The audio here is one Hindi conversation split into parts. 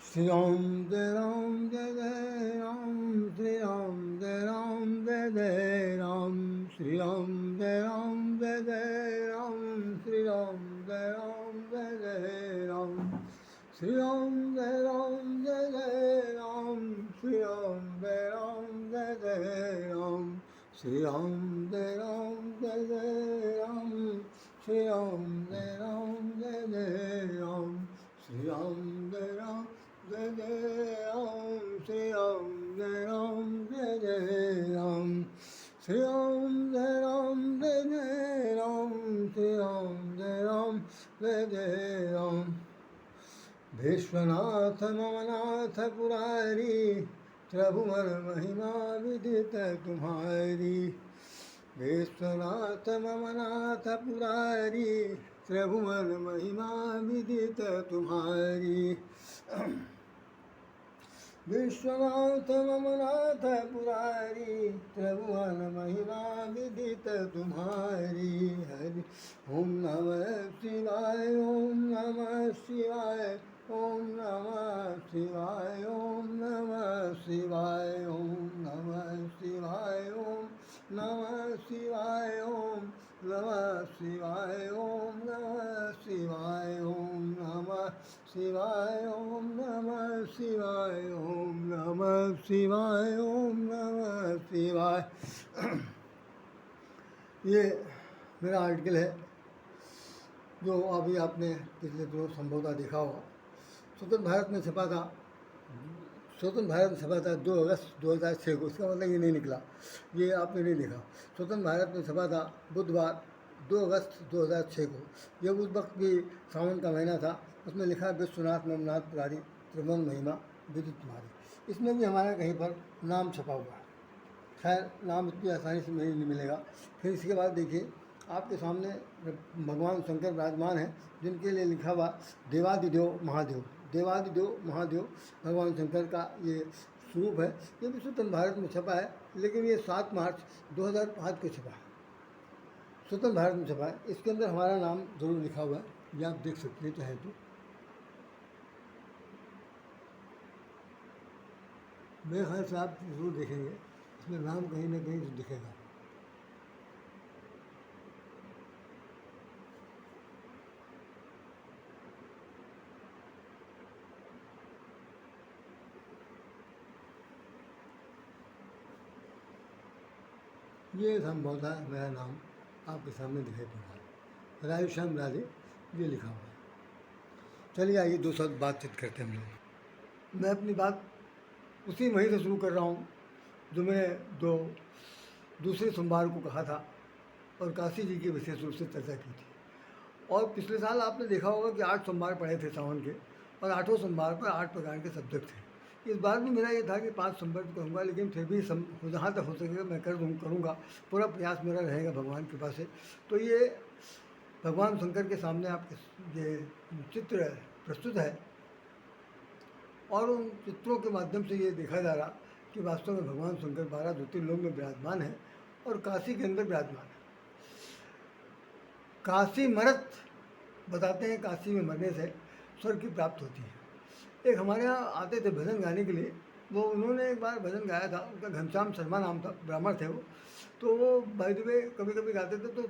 Shri Ram Jai Ram Jai Jai Ram, Shri Ram Jai Ram Jai Jai Ram, Shri Ram Jai Ram Jai Jai Ram, Shri Ram Jai Ram Jai Jai Ram, Shri Ram Jai Ram Jai Jai Ram, Shri Ram Jai Ram Jai Jai Ram, Shri Ram Jai Ram Jai Jai Ram, Shri Ram Jai Ram Jai Jai Ram, Shri Ram Jai Ram Jai Jai Ram, Shri Ram Jai Ram Jai Jai Ram, Shri Ram Jai Ram Jai Jai Ram, Shri Ram Jai Ram Jai Jai Ram. Vishwanath ममनाथ पुरारी, त्रिभुवन महिमा विदित तुम्हारी। विश्वनाथ ममनाथ पुरारी, त्रिभुवन महिमा विदित तुम्हारी। विश्वनाथ ममनाथ पुरारी, त्रिभुवन महिमा विदित तुम्हारी। हरि ओम नमः शिवाय, ओम नमः शिवाय, ओम नमः शिवाय, ओम नमः शिवाय, ओम नमः शिवाय, ओम नमः शिवाय, ओम नमः शिवाय, ओम नमः शिवाय, ओम नमः शिवाय, ओम नमः शिवाय, ओम नमः शिवाय, ओम नमः शिवाय। ये मेरा आर्टिकल है जो अभी आपने पिछले दिनों संभवतः देखा होगा। स्वतंत्र भारत में छपा था, स्वतंत्र भारत में छपा था 2 अगस्त 2006 को। इसका मतलब ये नहीं निकला, ये आपने नहीं देखा। स्वतंत्र भारत में छपा था बुधवार 2 अगस्त 2006 को। ये उस वक्त भी सावन का महीना था। उसमें लिखा विश्वनाथ ममनाथ पुरारी, त्रिभुवन महिमा विदित तुम्हारी। इसमें भी हमारा कहीं पर नाम छपा हुआ है। खैर, नाम इतनी आसानी से नहीं मिलेगा। फिर इसके बाद देखिए, आपके सामने भगवान शंकर विराजमान हैं, जिनके लिए लिखा हुआ देवादिदेव महादेव। देवादिदेव महादेव भगवान शंकर का ये स्वरूप है। ये भी स्वतंत्र भारत में छपा है, लेकिन ये 7 मार्च 2005 को छपा है, स्वतंत्र भारत में छपा है। इसके अंदर हमारा नाम जरूर लिखा हुआ है, ये आप देख सकते हैं चाहे तो। मेरे ख्याल से आप जरूर देखेंगे, इसमें नाम कहीं ना कहीं तो दिखेगा। ये संभवतः मेरा नाम आपके सामने दिखाई पड़ रहा है, राधेश्याम राधे, ये लिखा हुआ है। चलिए आइए 2 शब्द बातचीत करते हैं हम लोग। मैं अपनी बात उसी वहीं से शुरू कर रहा हूँ जो मैंने दूसरे सोमवार को कहा था और काशी जी की विशेष रूप से चर्चा की थी। और पिछले साल आपने देखा होगा कि 8 सोमवार पड़े थे सावन के, और 8 सोमवार पर 8 प्रकार के सब्जेक्ट थे। इस बार भी मेरा ये था कि 5 सोमवार कहूँगा, लेकिन फिर भी जहाँ तक हो सकेगा मैं करूँगा। पूरा प्रयास मेरा रहेगा भगवान की कृपा से। तो ये भगवान शंकर के सामने आपके ये चित्र प्रस्तुत है, और उन चित्रों के माध्यम से ये देखा जा रहा कि वास्तव में भगवान शंकर 12 ज्योतिर्लोक में विराजमान है और काशी के अंदर विराजमान है। काशी मरत बताते हैं, काशी में मरने से स्वर्ग की प्राप्त होती है। एक हमारे यहाँ आते थे भजन गाने के लिए, वो उन्होंने एक बार भजन गाया था। उनका घनश्याम शर्मा नाम था, ब्राह्मण थे वो। तो वो बाय द वे कभी कभी गाते थे, तो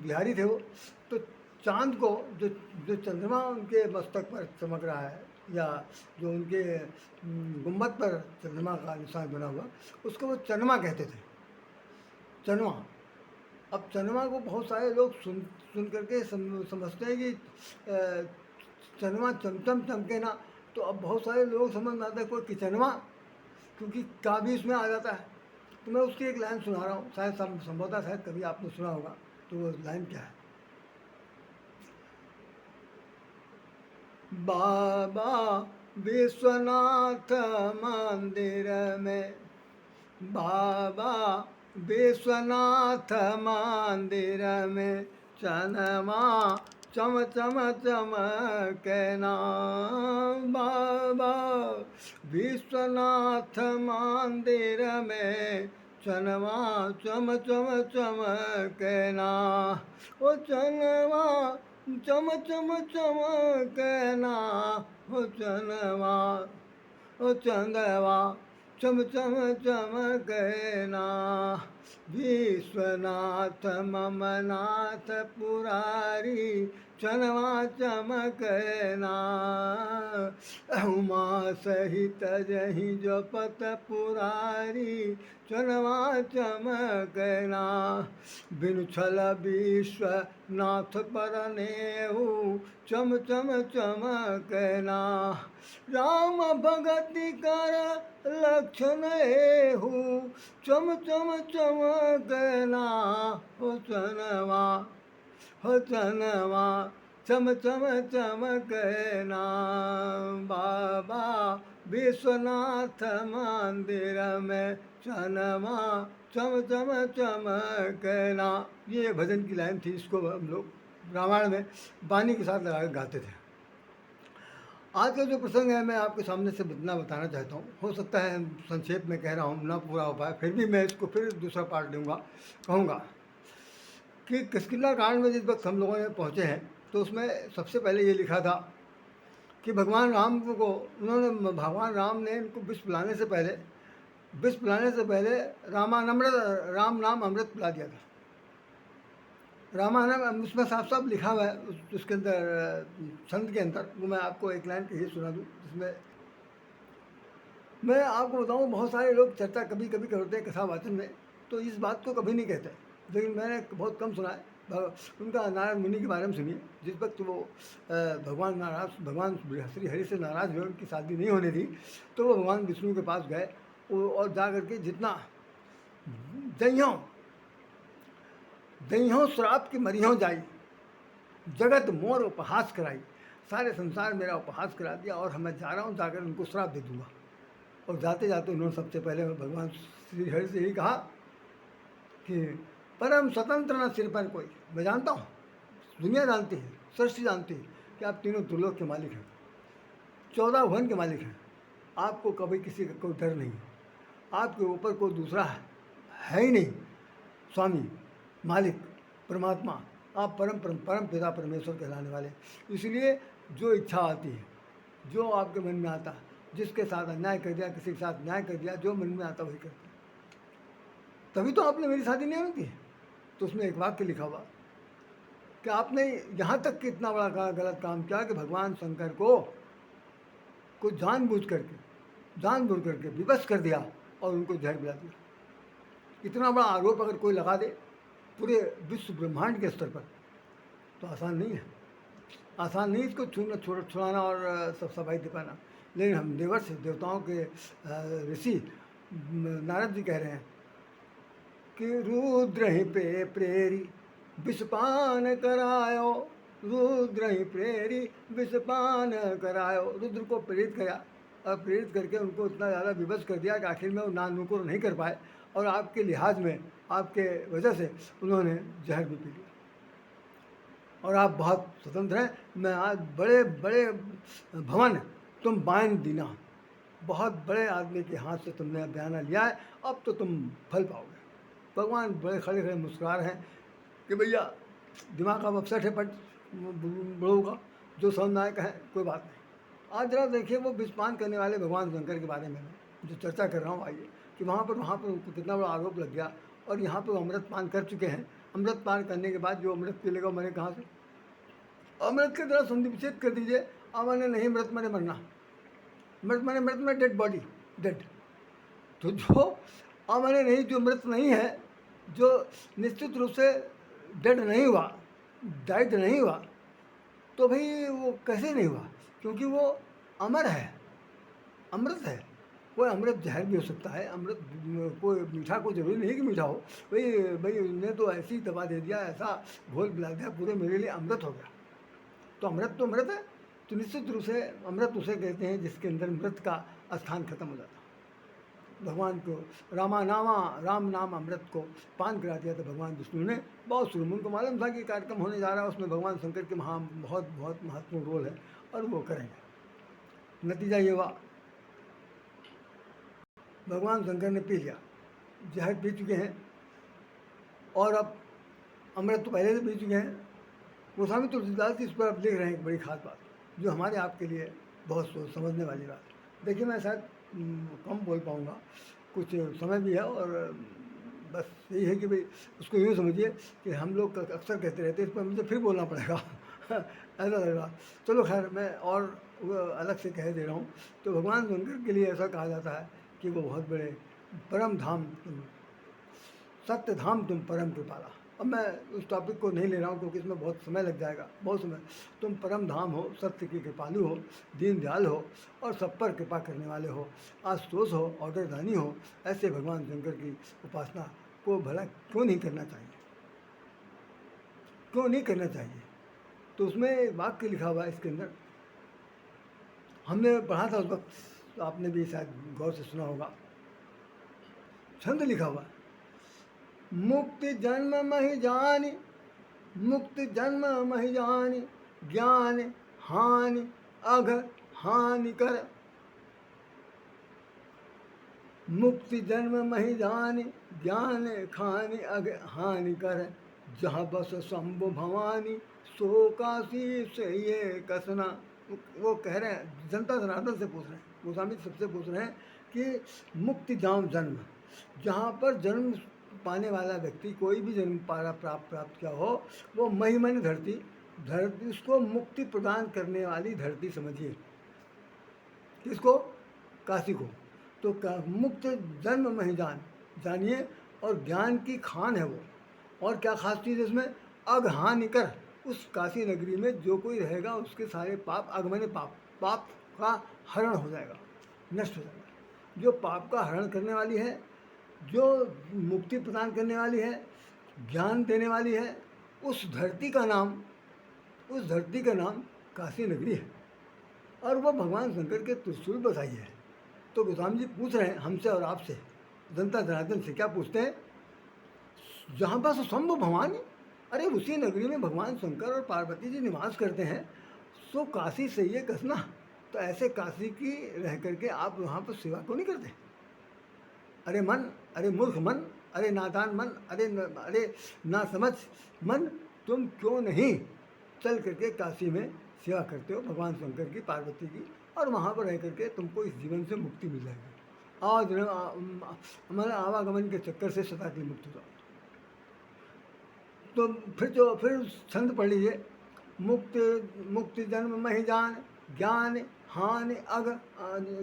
बिहारी थे वो। तो चांद को जो जो चंद्रमा उनके मस्तक पर चमक रहा है, या जो उनके गुम्बद पर चंद्रमा का निशान बना हुआ, उसको वो चंद्रमा कहते थे, चंद्रमा। अब चंद्रमा को बहुत सारे लोग सुन करके समझते हैं कि चंद्रमा चमचम चमके ना। तो अब बहुत सारे लोग समझ में आता है कोई किचनवा, क्योंकि का भी इसमें आ जाता है। तो मैं उसकी एक लाइन सुना रहा हूँ, शायद संभवतः शायद कभी आपने सुना होगा। तो वो लाइन क्या है? बाबा विश्वनाथ मंदिर में, बाबा विश्वनाथ मंदिर में, चनमा चम चम चमकना। बाबा विश्वनाथ मंदिर में, चनमा चम चम चमकना। ओ चनमा चम चम चमकना हो चनवा, ओ चंदवा चम चम चमकना। विश्वनाथ मम नाथ पुरारी चनवा चमकना। उमा सहित जही जो पत पुरारी चनवा चमकना। बिनु छल विश्वनाथ परनेहु चम चम चमकना। राम भगति कर लक्षण एहु चम चम चमकना। हो चनवा, हो चनवा चम चम चमकना। बाबा विश्वनाथ मंदिर में चनवा चम चम चमकना। ये भजन की लाइन थी, इसको हम लोग रामायण में बानी के साथ लगा गाते थे। आज का जो प्रसंग है मैं आपके सामने से इतना बताना चाहता हूँ। हो सकता है संक्षेप में कह रहा हूँ, ना पूरा हो पाए, फिर भी मैं इसको फिर दूसरा पार्ट दूँगा। कहूँगा कि किष्किंधा कांड में जिस वक्त हम लोगों ने पहुँचे हैं तो उसमें सबसे पहले ये लिखा था कि भगवान राम को भगवान राम ने इनको विष पिलाने से पहले राम नाम अमृत पिला दिया था। रामायण उसमें साफ साफ लिखा हुआ है, उसके अंदर छंद के अंदर। वो मैं आपको एक लाइन कही सुना दूँ, जिसमें मैं आपको बताऊँ, बहुत सारे लोग चर्चा कभी कभी करते हैं कथा वाचन में, तो इस बात को कभी नहीं कहते, लेकिन मैंने बहुत कम सुना है। उनका नारद मुनि के बारे में सुनिए। जिस वक्त वो भगवान श्री हरि से नाराज़ हुए, उनकी शादी नहीं होने दी, तो वो भगवान विष्णु के पास गए और जा करके जितना दइहों श्राप की मरियों जाई, जगत मोर उपहास कराई। सारे संसार मेरा उपहास करा दिया और मैं जा रहा हूँ, जाकर उनको श्राप दे दूँगा। और जाते जाते उन्होंने सबसे पहले भगवान श्री हरि से यही कहा कि परम स्वतंत्र न सिर पर कोई। मैं जानता हूँ, दुनिया जानती है, सृष्टि जानती है कि आप तीनों त्रिलोक के मालिक हैं, 14 भुवन के मालिक हैं। आपको कभी किसी का कोई डर नहीं है, आपके ऊपर कोई दूसरा है ही नहीं। स्वामी, मालिक, परमात्मा, आप परम पिता परमेश्वर कहलाने वाले। इसलिए जो इच्छा आती है, जो आपके मन में आता, जिसके साथ अन्याय कर दिया, किसी के साथ न्याय कर दिया, जो मन में आता वही करते। तभी तो आपने मेरी शादी नहीं होती है। तो उसमें एक वाक्य लिखा हुआ कि आपने यहाँ तक कि इतना बड़ा गलत काम किया कि भगवान शंकर को जानबूझ करके विवश कर दिया और उनको जहर पिला दिया। इतना बड़ा आरोप अगर कोई लगा दे पूरे विश्व ब्रह्मांड के स्तर पर, तो आसान नहीं है, आसान नहीं इसको छुड़ाना और सब सफाई दिखाना। लेकिन हम देवताओं के ऋषि नारद जी कह रहे हैं कि रुद्र ही पे प्रेरी विषपान करायो, रुद्र ही प्रेरी विषपान करायो। रुद्र को प्रेरित किया और प्रेरित करके उनको इतना ज़्यादा विवश कर दिया कि आखिर में वो नानुकुर नहीं कर पाए और आपके लिहाज में, आपके वजह से उन्होंने जहर भी पी लिया। और आप बहुत स्वतंत्र हैं। मैं आज बड़े बड़े भवन तुम बांध दीना, बहुत बड़े आदमी के हाथ से तुमने बयाना लिया है, अब तो तुम फल पाओगे। भगवान बड़े खड़े खड़े मुस्कुरा रहे हैं कि भैया दिमाग का अपसेट है, बट बड़ों का जो समनायक है, कोई बात नहीं। आज जरा देखिए वो विषपान करने वाले भगवान शंकर के बारे में जो चर्चा कर रहा हूँ, आइए कि वहाँ पर उनको कितना बड़ा आरोप लग गया। और यहाँ पर अमृत पान कर चुके हैं। अमृत पान करने के बाद जो अमृत पी लेगा मरे कहाँ से? अमृत की तरह संधि विच्छेद कर दीजिए। अमर नहीं, मृत मैंने मरना, मृत में डेड बॉडी, डेड। तो जो अमर नहीं, जो मृत नहीं है, जो निश्चित रूप से डेड नहीं हुआ, डाइड नहीं हुआ, तो भाई वो कैसे नहीं हुआ? क्योंकि वो अमर है, अमृत है। कोई अमृत जहर भी हो सकता है, अमृत कोई मीठा, कोई जरूरी नहीं कि मीठा हो। भाई उन्हें तो ऐसी दवा दे दिया, ऐसा घोल पिला दिया, पूरे मेरे लिए अमृत हो गया। तो अमृत है। तो निश्चित रूप से अमृत उसे कहते हैं जिसके अंदर मृत का स्थान खत्म हो जाता। भगवान को राम नाम अमृत को पान करा दिया था भगवान विष्णु ने। बहुत शुरू में उनको मालूम था कि कार्यक्रम होने जा रहा है, उसमें भगवान शंकर के बहुत महत्वपूर्ण रोल है और वो करेंगे। नतीजा ये हुआ, भगवान शंकर ने पी लिया, जहर पी चुके हैं। और अब अमृत तो पहले से पी चुके हैं, गोस्वामी तुलसीदास जी इस पर अब लिख रहे हैं एक बड़ी खास बात, जो हमारे आपके लिए बहुत सोच समझने वाली बात। देखिए मैं शायद कम बोल पाऊँगा, कुछ समय भी है, और बस यही है कि भाई उसको यूँ समझिए कि हम लोग अक्सर कहते रहते हैं, इस पर मुझे फिर बोलना पड़ेगा ऐसा लग रहा। चलो खैर, मैं और वो अलग से कह दे रहा हूँ। तो भगवान शंकर के लिए ऐसा कहा जाता है कि वो बहुत बड़े परम धाम तुम, सत्य धाम तुम परम कृपाला। अब मैं उस टॉपिक को नहीं ले रहा हूँ क्योंकि इसमें बहुत समय लग जाएगा, बहुत समय। तुम परम धाम हो, सत्य की कृपालु हो, दीन दयाल हो और सब पर कृपा करने वाले हो, आशुतोष हो, ऑर्डरदानी हो। ऐसे भगवान शंकर की उपासना को भला क्यों नहीं करना चाहिए, क्यों नहीं करना चाहिए। तो उसमें एक वाक्य लिखा हुआ है इसके अंदर, हमने पढ़ा था उस वक्त, तो आपने भी शायद गौर से सुना होगा। छंद लिखा हुआ है, मुक्ति जन्म महि जानि, मुक्ति जन्म महि जानि, ज्ञान हानि अघ हानि कर। मुक्ति जन्म महि जानि, ज्ञान खानि अघ हानि कर। जहाँ बस शंभु भवानी, सो काशी से ये कसना। वो कह रहे हैं, जनता जनार्दन से पूछ रहे हैं, गोस्वामी सबसे पूछ रहे हैं कि मुक्ति जाम जन्म, जहाँ पर जन्म पाने वाला व्यक्ति कोई भी जन्म प्राप्त किया हो, वो महिमन धरती, धरती उसको मुक्ति प्रदान करने वाली धरती समझिए। किसको? काशी को। तो मुक्त जन्म महि जानिए, और ज्ञान की खान है वो। और क्या खास चीज़ इसमें? अघ हानि कर। उस काशी नगरी में जो कोई रहेगा उसके सारे पाप, अघ माने पाप, पाप का हरण हो जाएगा, नष्ट हो जाएगा। जो पाप का हरण करने वाली है, जो मुक्ति प्रदान करने वाली है, ज्ञान देने वाली है, उस धरती का नाम, उस धरती का नाम काशी नगरी है। और वो भगवान शंकर के त्रिशूल बसाई है। तो गोस्वामी जी पूछ रहे हैं हमसे और आपसे, जनता जनार्दन से, क्या पूछते हैं? जहाँ बस शंभु भवानी, अरे उसी नगरी में भगवान शंकर और पार्वती जी निवास करते हैं, सो काशी से ये कसना। तो ऐसे काशी की रह करके आप वहाँ पर सेवा क्यों नहीं करते? अरे मन, अरे मूर्ख मन, अरे नादान मन, अरे ना समझ मन, तुम क्यों नहीं चल करके काशी में सेवा करते हो भगवान शंकर की, पार्वती की, और वहाँ पर रह करके तुमको इस जीवन से मुक्ति मिल जाएगी। हमारे आवागमन के चक्कर से सदा की मुक्त हो जाओ। तो फिर छंद पढ़ लीजिए, मुक्ति जन्म महि जान, ज्ञान हानि अघ,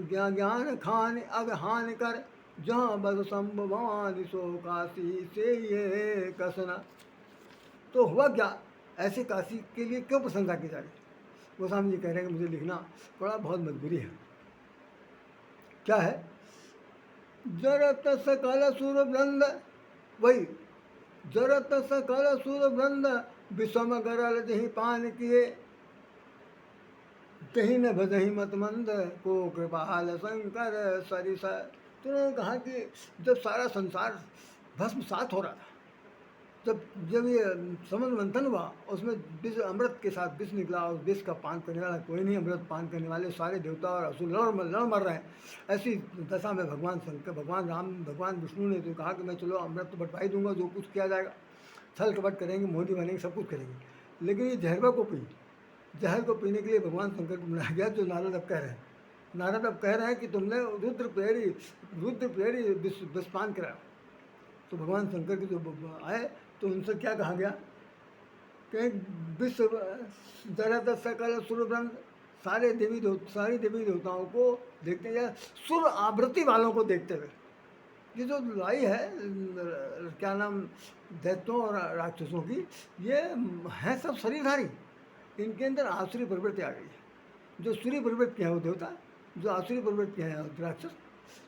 ज्ञान खान अघ हानि कर। जहाँ बस शंभु भवानी, सो काशी से ये कसना। तो हुआ क्या? ऐसे काशी के लिए क्यों प्रशंसा की जा रही? गोस्वामी जी कह रहे हैं कि मुझे लिखना थोड़ा बहुत मजबूरी है। क्या है? जरत सकल सुर वृंद, वही जरत सकल सुर वृंद, विषम गरल जही पान किए, तही न भजही मत मंद, को कृपाल शंकर सरिस। तो उन्होंने कहा कि जब सारा संसार भस्मसात हो रहा था, जब ये समुद्र मंथन हुआ, उसमें विष, अमृत के साथ विष निकला, और विष का पान करने वाला कोई नहीं, अमृत पान करने वाले सारे देवता और असुर लड़ मर रहे हैं। ऐसी दशा में भगवान शंकर, भगवान राम, भगवान विष्णु ने तो कहा कि मैं चलो अमृत तो बंटवा ही दूंगा, जो कुछ किया जाएगा, छल कपट करेंगे, मोदी बनेंगे, सब कुछ करेंगे। लेकिन ये जहरवा को पी, जहर को पीने के लिए भगवान शंकर को बुलाया गया, जो नारद अब कह रहे हैं। नारद अब कह रहे हैं कि तुमने रुद्र प्रेरी विषपान कराया। तो भगवान शंकर के जो आए, तो उनसे क्या कहा गया कि विश्व जरा सकल सुरवृंद, सारी देवी देवताओं को देखते हैं, सुर आवृत्ति वालों को देखते हुए। ये जो लड़ाई है, क्या नाम, दैत्यों और राक्षसों की, ये हैं सब शरीरधारी, इनके अंदर आसुरी प्रवृत्ति आ गई है। जो सूर्य प्रवृत्ति है वो देवता, जो आसुरी प्रवृत्ति है राक्षस।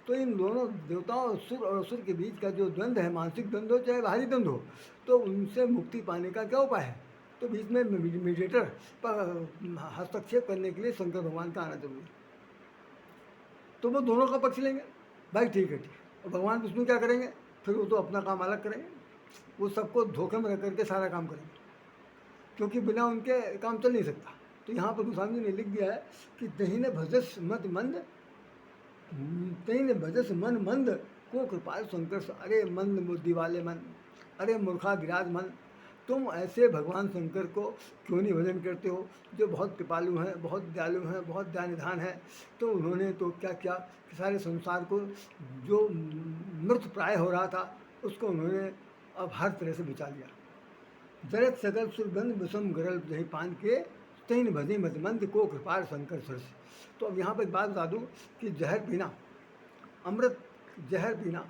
तो इन दोनों देवताओं, सुर और असुर के बीच का जो द्वंद्व है, मानसिक द्वंद्व हो चाहे बाहरी द्वंद्व हो, तो उनसे मुक्ति पाने का क्या उपाय है? तो बीच में मीडिएटर पर हस्तक्षेप करने के लिए शंकर भगवान का आना जरूरी है। तो वो दोनों का पक्ष लेंगे, भाई ठीक है, ठीक है। और भगवान विष्णु क्या करेंगे? फिर वो तो अपना काम अलग करेंगे, वो सबको धोखे में रख करके सारा काम करेंगे, क्योंकि बिना उनके काम चल नहीं सकता। तो यहाँ पर गोस्वामी ने लिख दिया है कि दहीन भजस मत मंद, तेन भजस मन मंद, को कृपाल शंकर। अरे मंद बुद्धि वाले मन, अरे मूर्खा गिराज मन, तुम ऐसे भगवान शंकर को क्यों नहीं भजन करते हो, जो बहुत कृपालु हैं, बहुत दयालु हैं, बहुत दयानिधान है। तो उन्होंने तो क्या किया कि सारे संसार को जो मृत प्राय हो रहा था उसको उन्होंने अब हर तरह से बचा लिया। जरत सकल सुरगंध विषम गरल दही पान के तीन भजे मतमंद को कृपाल शंकर सरस। तो अब यहाँ पर एक बात बता दूँ कि जहर पीना, अमृत जहर पीना,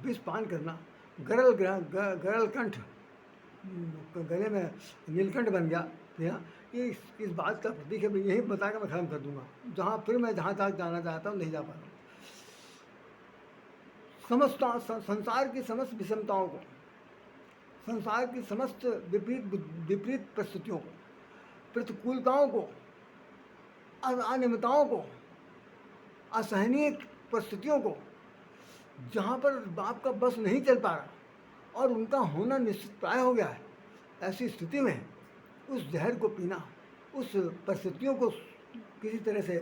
विष पान करना, गरल कंठ, गले में नीलकंठ बन गया पीना, ये इस बात का प्रतीक है। यही बता के मैं खत्म कर दूंगा। मैं जहाँ तक जाना चाहता हूँ नहीं जा पा रहा हूँ। समस्त संसार की समस्त विषमताओं को, संसार की समस्त विपरीत परिस्थितियों को, प्रतिकूलताओं को, अनियमितताओं को, असहनीय परिस्थितियों को, जहाँ पर बाप का बस नहीं चल पा रहा और उनका होना निश्चित प्राय हो गया है, ऐसी स्थिति में उस जहर को पीना, उस परिस्थितियों को किसी तरह से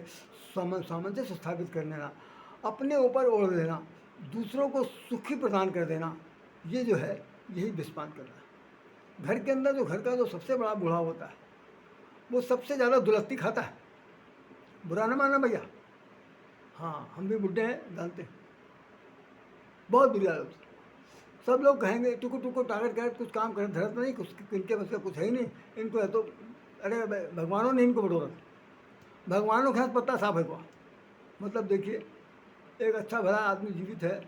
सामंजस्य स्थापित कर लेना, अपने ऊपर ओढ़ लेना, दूसरों को सुखी प्रदान कर देना, ये जो है यही विषपान करना। घर के अंदर जो घर का जो सबसे बड़ा बूढ़ा होता है वो सबसे ज़्यादा दुलत्ती खाता है। बुरा ना मानना भैया, हाँ हम भी बुढ़े हैं, जानते हैं, बहुत बुरी हालत। सब लोग कहेंगे टुकु टुकु टारगेट कर कुछ काम करें, धरत नहीं, कुछ इनके बस का कुछ है ही नहीं, इनको है तो अरे भगवानों ने इनको बटोरा, भगवानों के हाथ पत्ता साफ है। मतलब देखिए, एक अच्छा भला आदमी जीवित है,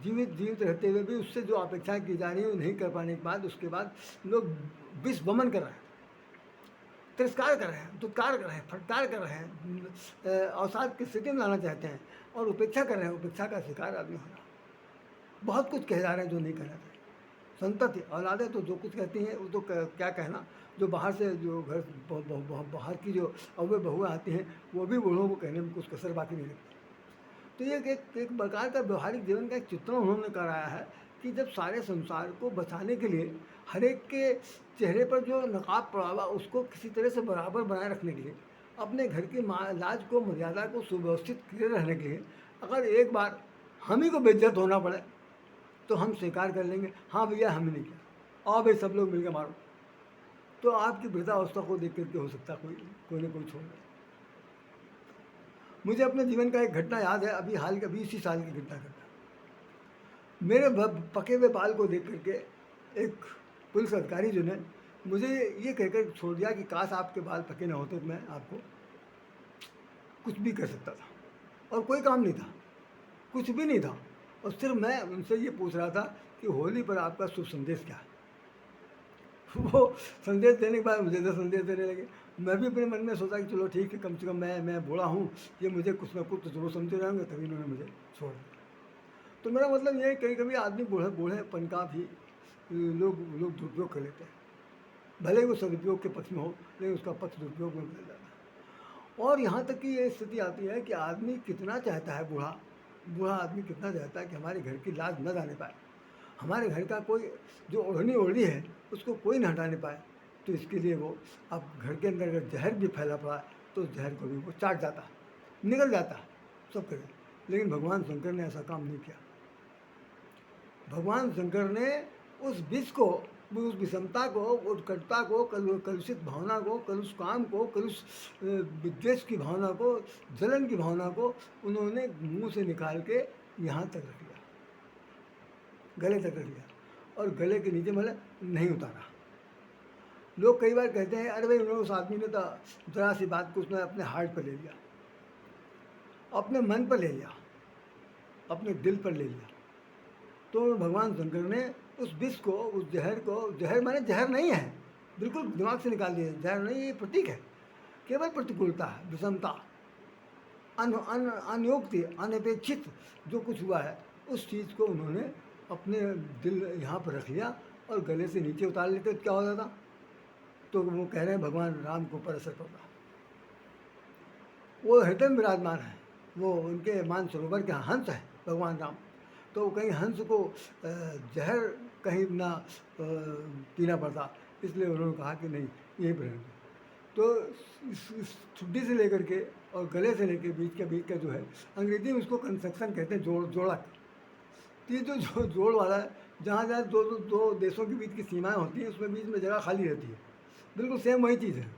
जीवित रहते हुए भी उससे जो अपेक्षा की जा रही है वो नहीं कर पाने के बाद उसके बाद लोग विष वमन कर रहे हैं, तिरस्कार कर रहे हैं, दुत्कार कर रहे हैं, फटकार कर रहे हैं, अवसाद की स्थिति में लाना चाहते हैं और उपेक्षा कर रहे हैं। उपेक्षा का शिकार आदमी हो रहा है। बहुत कुछ कह जा रहे हैं जो नहीं कहना चाहिए। संतति औलादे तो जो कुछ कहती हैं वो तो क्या कहना, जो बाहर से जो घर बाहर की जो अव्वे बहुएँ आती हैं वो भी बूढ़ों को कहने में कुछ कसर बाकी नहीं लगती। तो ये एक प्रकार का व्यवहारिक जीवन का एक चित्रण उन्होंने कराया है कि जब सारे संसार को बचाने के लिए हर एक के चेहरे पर जो नकाब पड़ा हुआ उसको किसी तरह से बराबर बनाए रखने के लिए, अपने घर की लाज को, मर्यादा को सुव्यवस्थित किए रहने के लिए, अगर एक बार हम ही को बेइज्जत होना पड़े तो हम स्वीकार कर लेंगे, हाँ भैया हमने नहीं किया, आओ भाई सब लोग मिलकर मारो। तो आपकी वृद्धावस्था को देख करके हो सकता कोई ना कोई छोड़ दे। मुझे अपने जीवन का एक घटना याद है, अभी इसी साल की घटना का। मेरे पके हुए बाल को देख करके एक पुलिस अधिकारी जो ने मुझे ये कहकर छोड़ दिया कि काश आपके बाल पके ना होते तो मैं आपको कुछ भी कर सकता था। और कोई काम नहीं था, कुछ भी नहीं था, और सिर्फ मैं उनसे ये पूछ रहा था कि होली पर आपका शुभ संदेश क्या है। वो संदेश देने के बाद मुझे तो संदेश देने लगे। मैं भी अपने मन में सोचा कि चलो ठीक है, कम से कम मैं बूढ़ा हूँ, ये मुझे कुछ ना कुछ तो जरूर समझे रहेंगे, तभी इन्होंने मुझे छोड़ दिया। तो मेरा मतलब ये है कभी कभी आदमी बूढ़ेपन का भी लोग दुरुपयोग कर लेते हैं, भले ही वो सदुपयोग के पक्ष में हो, लेकिन उसका पक्ष दुरुपयोग में बदल जाता है। और यहाँ तक कि ये स्थिति आती है कि आदमी कितना चाहता है, बूढ़ा आदमी कितना चाहता है कि हमारे घर की लाज न जाने पाए, हमारे घर का कोई जो ओढ़नी है उसको कोई न हटाने पाए। तो इसके लिए वो अब घर के अंदर अगर जहर भी फैला पड़ा तो उस जहर को भी वो चाट जाता, निकल जाता, सब करे। लेकिन भगवान शंकर ने ऐसा काम नहीं किया। भगवान शंकर ने उस विष को, उस विषमता को, उत्कटता को, कलुषित भावना को, कलुष काम को, कलुष विद्वेष की भावना को, जलन की भावना को उन्होंने मुंह से निकाल के यहाँ तक रख लिया, गले तक रख लिया, और गले के नीचे मतलब नहीं उतारा। लोग कई बार कहते हैं अरे भाई उन्होंने, उस आदमी ने तो जरा सी बात को उसने अपने हार्ट पर ले लिया, अपने मन पर ले लिया, अपने दिल पर ले लिया। तो भगवान शंकर ने उस विष को, उस जहर को, जहर माने जहर नहीं है, बिल्कुल दिमाग से निकाल दिया, जहर नहीं, ये प्रतीक है, केवल प्रतिकूलता है, विषमता, अनयोग्य, अनपेक्षित जो कुछ हुआ है उस चीज़ को उन्होंने अपने दिल यहाँ पर रख लिया और गले से नीचे उतार लेते तो क्या हो जाता। तो वो कह रहे हैं भगवान राम को ऊपर असर पड़ता, वो हृदय में विराजमान है, वो उनके मानसरोवर के हंस है भगवान राम। तो कहीं हंस को जहर कहीं ना पीना पड़ता, इसलिए उन्होंने कहा कि नहीं यहीं पर रहने। तो इस ठुड्डी से लेकर के और गले से लेकर बीच का जो है, अंग्रेजी में उसको कंस्ट्रक्शन कहते हैं, जोड़क। ये जो जोड़ वाला है जहाँ जहाँ दो देशों के बीच की सीमाएं होती हैं उसमें बीच में जगह खाली रहती है, बिल्कुल सेम वही चीज़ है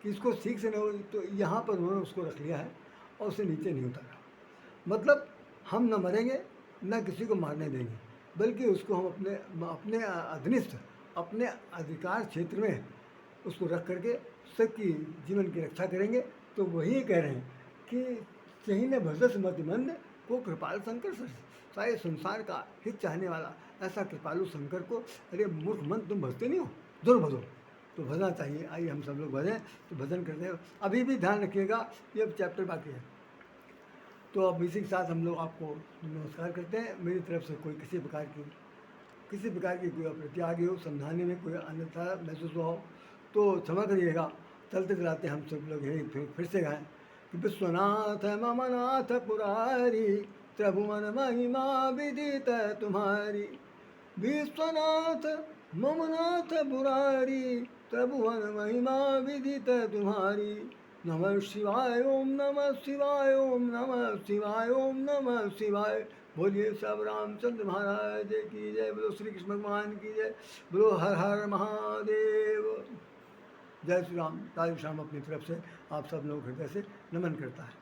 कि इसको ठीक से नहीं, तो यहाँ पर उन्होंने उसको रख लिया है और उसे नीचे नहीं उतारा। मतलब हम न मरेंगे न किसी को मारने देंगे, बल्कि उसको हम अपने अपने अधीनस्थ, अपने अधिकार क्षेत्र में उसको रख करके सबकी जीवन की रक्षा करेंगे। तो वही कह रहे हैं कि सही ने भजस मति मंद को कृपाल शंकर सारे संसार का हित चाहने वाला ऐसा कृपालु शंकर को, अरे मूर्ख मन तुम भजते नहीं हो, जरूर भजो। तो भजना चाहिए, आइए हम सब लोग भजें। तो भजन करते हैं, अभी भी ध्यान रखिएगा ये चैप्टर बाकी है। तो अब इसी के साथ हम लोग आपको नमस्कार करते हैं। मेरी तरफ से कोई किसी प्रकार की कोई अप्रति आ गई हो, समझाने में कोई अन्यथा महसूस हुआ हो तो क्षमा करिएगा। चलते चलाते हम सब लोग यही फिर से गाएं कि विश्वनाथ मम नाथ पुरारी, त्रिभुवन महिमा विदित तुम्हारी। विश्वनाथ मम नाथ पुरारी, त्रिभुवन महिमा विदित तुम्हारी। नमः शिवाय ओम नमः शिवाय ओम नमः शिवाय ओम नमः शिवाय। बोलिए सब रामचंद्र महाराज की जय, बोलो श्री कृष्ण भगवान की जय, बोलो हर हर महादेव। जय श्री राम। राधे श्याम अपनी तरफ से आप सब लोग हृदय से नमन करता है।